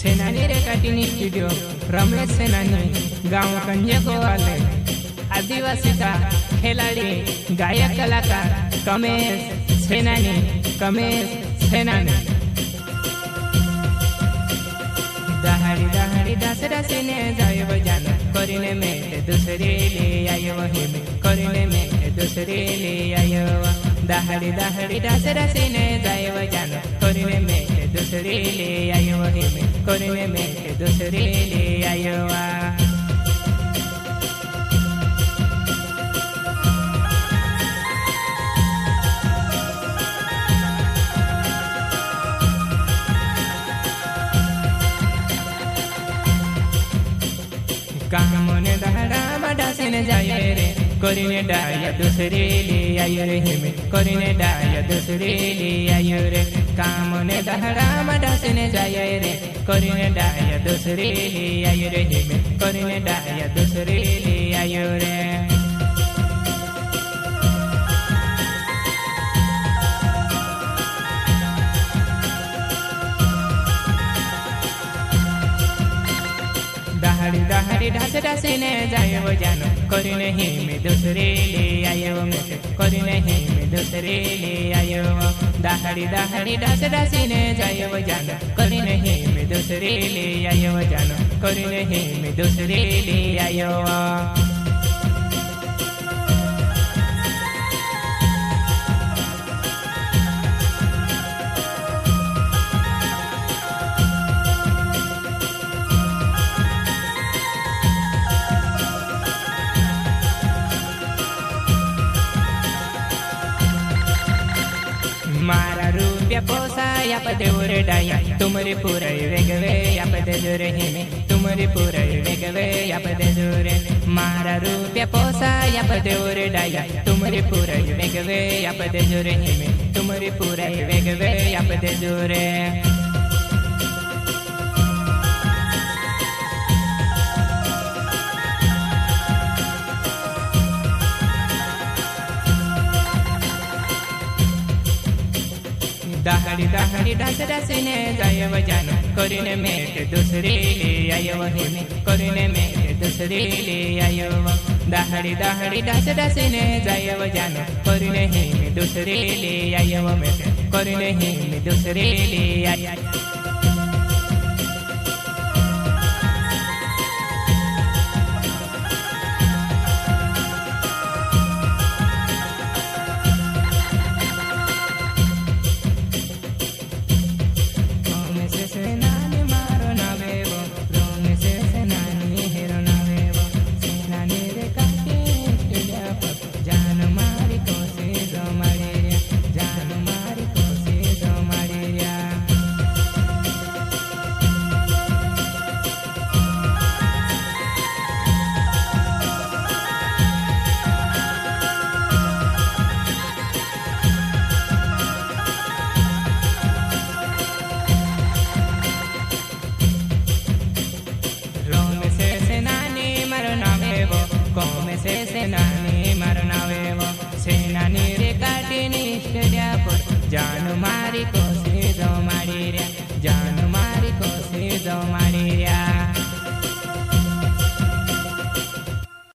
सेनानी रे काटिनी स्टूडियो रमेश सेनानी गाँव कंजेकोवाले आदिवासी का खिलाड़ी गायक कलाकार कमेश सेनानी दहाड़ी दहाड़ी दास दासीने जाय बजान करीने में दूसरे ले आयो वही में करीने में दूसरे ले आयो दहाड़ी दहाड़ी दास दासीने जाय बजान करीने में दूसरे ले आयो वही में करीने में दूसरे ले आयो कामने दहाड़ा मडासीने जाये रे करीने डाया दूसरे ले आयो रे हिमे करीने डाया दूसरे ले आयो रे कामने दहाड़ा मडासीने जाये रे करीने डाया दूसरे ले आयो रे हिमे करीने डाया दूसरे ले आयो रे दहाड़ी दहाड़ी ढास ढासीने जाय बजान करीने ही में दूसरे ले आयो में करीने ही में दूसरे ले आयो दहाड़ी दहाड़ी ढास ढासीने जाय बजान करीने ही में दूसरे ले आयो बजान करीने ही में दूसरे ले आयो मारा रूपिया पोसा या पदे उरे डाया तुम्हारे पूरे वेगवे या पदे जोरे हिमे तुम्हारे पूरे वेगवे या पदे जोरे मारा रूपिया पोसा या पदे उरे डाया तुम्हारे पूरे वेगवे या पदे जोरे हिमे तुम्हारे पूरे वेगवे या पदे जोरे दहाड़ी दहाड़ी ढास ढासीने जाय बजान करीने में दूसरे ले आयो वही में करीने में दूसरे ले आयो दहाड़ी दहाड़ी ढास ढासीने जाय बजान करीने ही में दूसरे ले आयो में करीने ही में दूसरे ले आयो सेनानी मरनावे वो सेनानी रे काटिनी स्टडिया पर जान मारी को से जो मारी रे जान मारी को से जो मारी